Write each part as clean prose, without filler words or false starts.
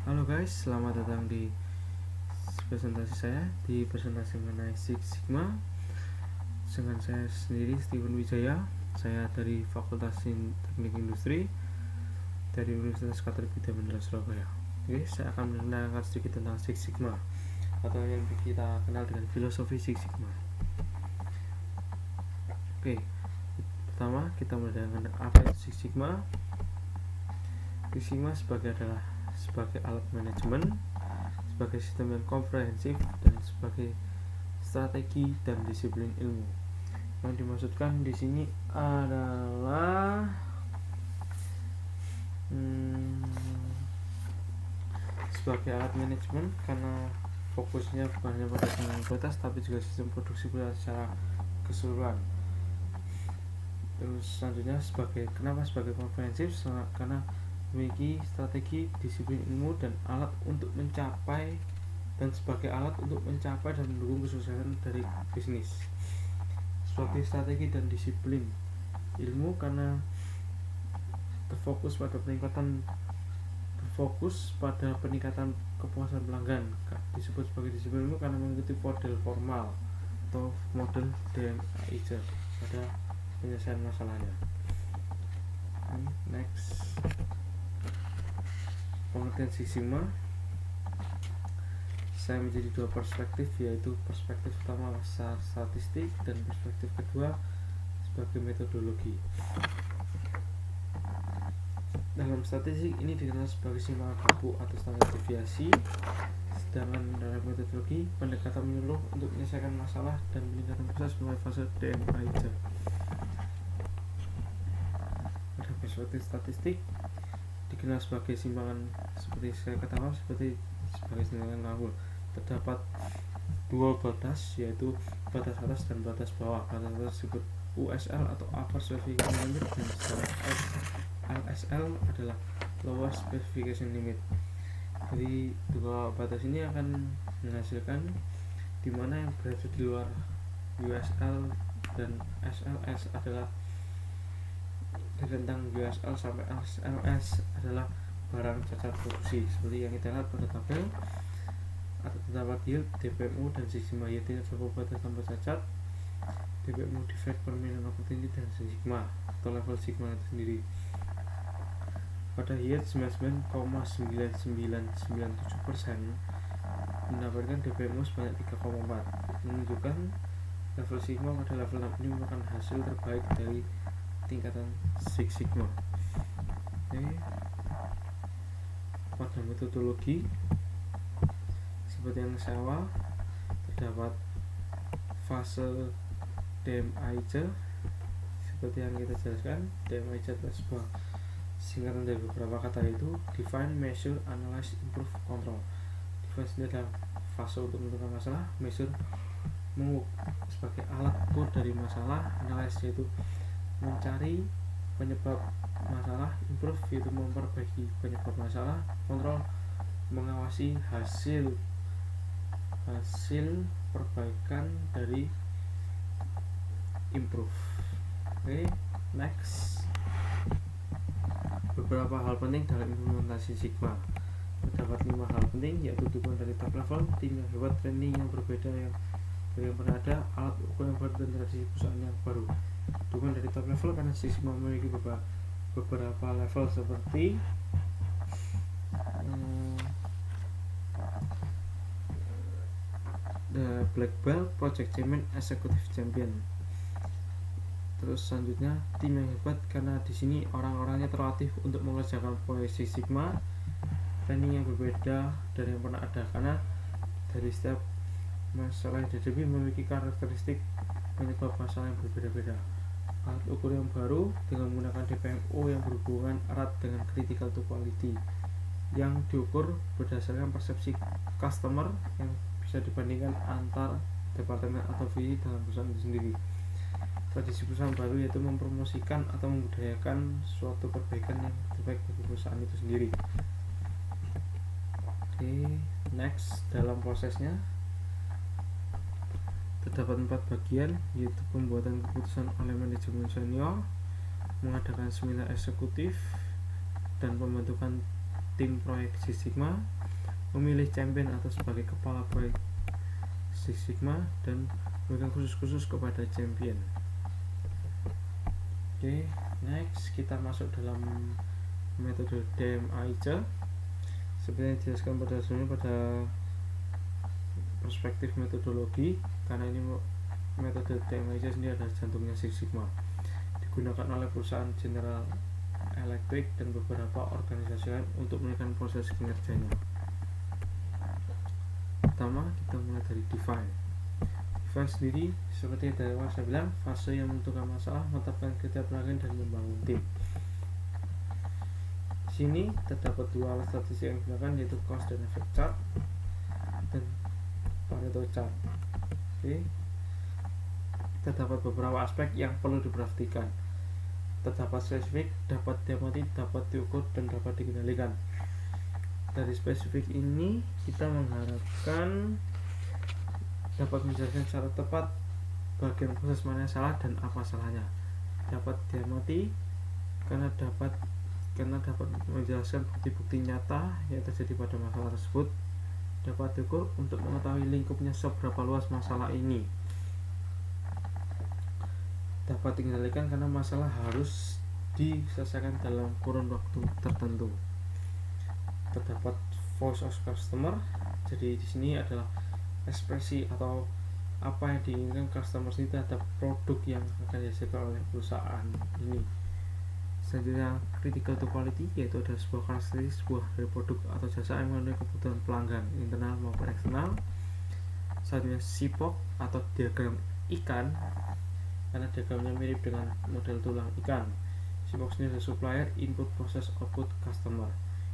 Halo guys, selamat datang di presentasi saya di presentasi mengenai Six Sigma dengan saya sendiri Steven Wijaya. Saya dari Fakultas Teknik Industri dari Universitas Katolik Widya Mandala Surabaya. Oke, saya akan menerangkan sedikit tentang Six Sigma atau yang kita kenal dengan filosofi Six Sigma. Oke, pertama kita menerangkan apa itu Six Sigma. Six Sigma sebagai alat manajemen, sebagai sistem yang komprehensif, dan sebagai strategi dan disiplin ilmu. Yang dimaksudkan di sini adalah sebagai alat manajemen karena fokusnya bukan hanya pada jumlah batas tapi juga sistem produksi secara keseluruhan. Terus selanjutnya kenapa sebagai komprehensif? Karena memiliki strategi, disiplin ilmu, dan alat untuk mencapai dan mendukung kesuksesan dari bisnis. Sebagai strategi dan disiplin ilmu karena berfokus pada peningkatan kepuasan pelanggan. Disebut sebagai disiplin ilmu karena mengikuti model formal atau model DMAIC pada penyelesaian masalahnya. Next, pengertian Six Sigma saya menjadi dua perspektif, yaitu perspektif pertama secara statistik dan perspektif kedua sebagai metodologi. Dalam statistik ini dikenal sebagai simpangan baku atau standar deviasi, sedangkan dalam metodologi pendekatan menyeluruh untuk menyelesaikan masalah dan meningkatkan proses mulai fase DMAIC. Pada perspektif statistik dikenal sebagai simpangan seperti saya katakan sebagai simpangan Raoul. Terdapat dua batas, yaitu batas atas dan batas bawah. Batas atas disebut USL atau Upper Specification Limit, dan LSL adalah Lower Specification Limit. Jadi dua batas ini akan menghasilkan di mana yang berada di luar USL dan SLS adalah di rentang USL sampai SLS adalah barang cacat produksi, seperti yang kita lihat pada tabel. Atau terdapat yield, DPMU, dan Sigma. Yield ini adalah batas tanpa cacat, DPMU defect permanent opportunity, dan Sigma atau level Sigma itu sendiri. Pada yield 99,9997% mendapatkan DPMU sebanyak 3,4, menunjukkan level Sigma pada level 6 ini merupakan hasil terbaik dari tingkatan Six Sigma. Pada metodologi seperti yang saya terdapat fase DMAIC seperti yang kita jelaskan. DMAIC adalah sebuah singkatan dari beberapa kata, yaitu define, measure, analyze, improve, control. Define ini adalah fase untuk menentukan masalah, measure sebagai alat ukur dari masalah, analyze yaitu mencari penyebab masalah, improve yaitu memperbaiki penyebab masalah, control mengawasi hasil perbaikan dari improve. Next, beberapa hal penting dalam implementasi Sigma. Terdapat 5 hal penting, yaitu dukungan dari top level, tim yang hebat, training yang berbeda yang pernah ada, alat ukur yang baru, dan tradisi perusahaan yang baru. Dukungan dari top level karena Sigma memiliki beberapa level seperti The Black Belt, Project Champion, Executive Champion. Terus selanjutnya tim yang hebat karena di sini orang-orangnya terlatih untuk mengerjakan proyek Six Sigma. Training yang berbeda dari yang pernah ada karena dari setiap masalah yang dihadapi memiliki karakteristik penyebab masalah yang berbeda-beda. Alat ukur yang baru dengan menggunakan DPMO yang berhubungan erat dengan critical to quality yang diukur berdasarkan persepsi customer yang bisa dibandingkan antar departemen atau divisi dalam perusahaan itu sendiri. Tradisi perusahaan baru yaitu mempromosikan atau membudayakan suatu perbaikan yang terbaik bagi perusahaan itu sendiri. Next, dalam prosesnya terdapat 4 bagian, yaitu pembuatan keputusan oleh manajemen senior, mengadakan seminar eksekutif, dan pembentukan tim proyek Six Sigma, memilih champion atau sebagai kepala proyek Six Sigma dan memberikan khusus kepada champion. Oke, next kita masuk dalam metode DMAIC. Seperti yang dijelaskan pada sebelumnya pada perspektif metodologi, karena ini metode DMAIC sendiri adalah jantungnya Six Sigma, digunakan oleh perusahaan General Electric dan beberapa organisasi lain untuk meningkatkan proses kinerjanya. Pertama, kita mulai dari define. Define sendiri seperti dari awal saya bilang, fase yang menentukan masalah, menetapkan kriteria penanganan dan membangun tim. Di sini terdapat dua alat statistik yang digunakan, yaitu cost dan effect chart dan Pareto chart. Oke. Terdapat beberapa aspek yang perlu diperhatikan. Terdapat spesifik, dapat diamati, dapat diukur, dan dapat dikendalikan. Dari spesifik ini kita mengharapkan dapat menjelaskan secara tepat bagian proses mana yang salah dan apa salahnya. Dapat diamati karena dapat menjelaskan bukti-bukti nyata yang terjadi pada masalah tersebut. Dapat diukur untuk mengetahui lingkupnya seberapa luas masalah ini. Dapat dikendalikan karena masalah harus diselesaikan dalam kurun waktu tertentu. Terdapat voice of customer, jadi di sini adalah ekspresi atau apa yang diinginkan customer sendiri terhadap produk yang akan dihasilkan oleh perusahaan ini. Selanjutnya critical to quality, yaitu adalah sebuah karakteristik sebuah dari produk atau jasa yang memenuhi kebutuhan pelanggan internal maupun eksternal. Selanjutnya SIPOC atau diagram ikan, karena diagramnya mirip dengan model tulang ikan. SIPOC sendiri adalah supplier, input, process, output, customer.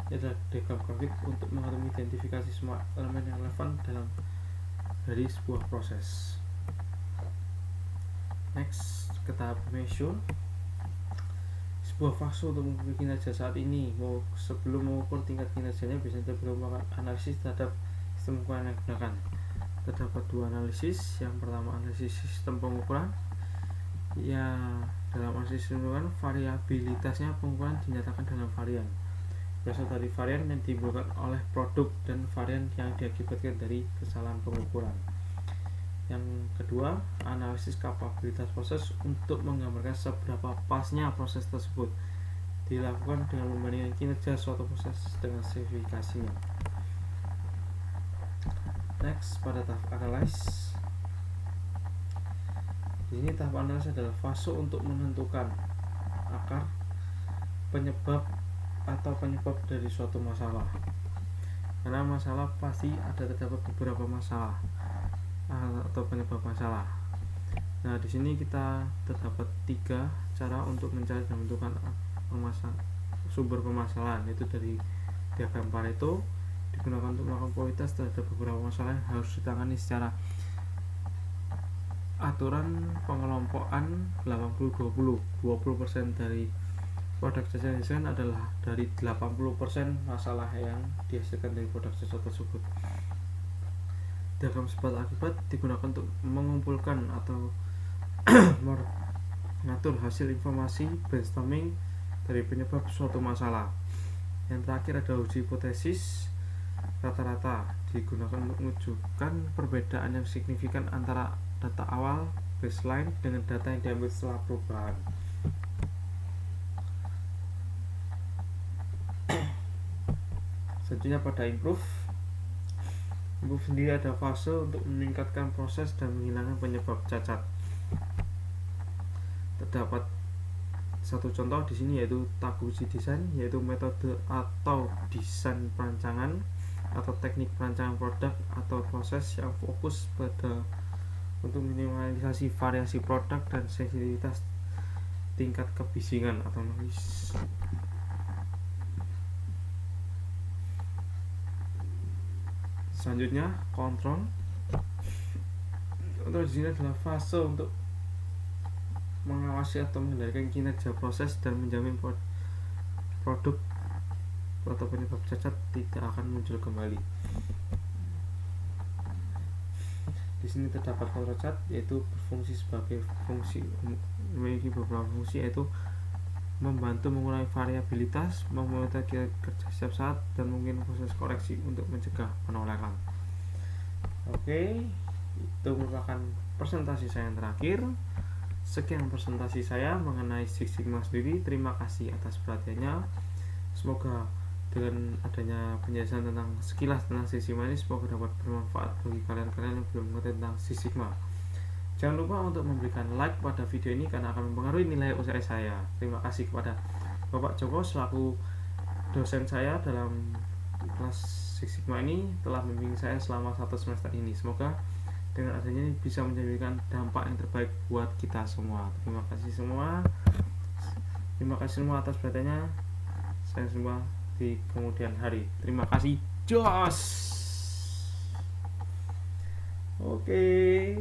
Ini adalah diagram grafik untuk mengidentifikasi semua elemen yang relevan dalam dari sebuah proses. Next, ke tahap measure. Sebuah fase untuk mengukur kinerja saat ini, sebelum mengukur tingkat kinerjanya biasanya melakukan analisis terhadap sistem pengukuran yang digunakan. Terdapat dua analisis. Yang pertama, analisis sistem pengukuran. Ya, dalam analisis pengukuran, variabilitasnya pengukuran dinyatakan dalam varian berasal dari varian yang ditimbulkan oleh produk dan varian yang diakibatkan dari kesalahan pengukuran. Yang kedua, analisis kapabilitas proses untuk menggambarkan seberapa pasnya proses tersebut, dilakukan dengan membandingkan kinerja suatu proses dengan spesifikasinya. Next, pada tahap analysis. Di sini tahap analisis adalah fase untuk menentukan akar penyebab dari suatu masalah. Karena masalah pasti terdapat beberapa masalah atau penyebab masalah. Nah, di sini kita terdapat 3 cara untuk mencari dan menentukan sumber permasalahan, yaitu dari diagram Pareto, digunakan untuk melakukan prioritas terhadap beberapa masalah yang harus ditangani secara aturan pengelompokan 80-20. 20% dari produk jasa yang dihasilkan adalah dari 80% masalah yang dihasilkan dari produk jasa tersebut. Diagram sebab akibat digunakan untuk mengumpulkan atau mengatur hasil informasi brainstorming dari penyebab suatu masalah. Yang terakhir ada uji hipotesis rata-rata, digunakan untuk menunjukkan perbedaan yang signifikan antara data awal baseline dengan data yang diambil setelah perubahan. Selanjutnya pada improve sendiri ada fase untuk meningkatkan proses dan menghilangkan penyebab cacat. Terdapat satu contoh di sini, yaitu Taguchi Design, yaitu metode atau desain perancangan atau teknik perancangan produk atau proses yang fokus pada untuk minimalisasi variasi produk dan sensitivitas tingkat kebisingan atau noise. Selanjutnya kontrol. Kontrol di sini adalah fase untuk mengawasi atau mengendalikan kinerja proses dan menjamin produk atau penyebab cacat tidak akan muncul kembali. Di sini terdapat control chart, yaitu berfungsi sebagai fungsi memiliki beberapa fungsi, yaitu membantu mengurangi variabilitas, memonitor kerja setiap saat, dan mungkin proses koreksi untuk mencegah penolakan. Oke, itu merupakan presentasi saya yang terakhir. Sekian presentasi saya mengenai Six Sigma sendiri. Terima kasih atas perhatiannya. Semoga dengan adanya penjelasan tentang sekilas tentang Six Sigma ini semoga dapat bermanfaat bagi kalian-kalian yang belum mengerti tentang Six Sigma. Jangan lupa untuk memberikan like pada video ini karena akan mempengaruhi nilai usaha saya. Terima kasih kepada Bapak Joko selaku dosen saya dalam kelas Six Sigma ini telah membimbing saya selama 1 semester ini. Semoga dengan adanya ini bisa menjadikan dampak yang terbaik buat kita semua. Terima kasih semua. Terima kasih semua atas perhatiannya. Saya semua di kemudian hari. Terima kasih. Jos. Oke.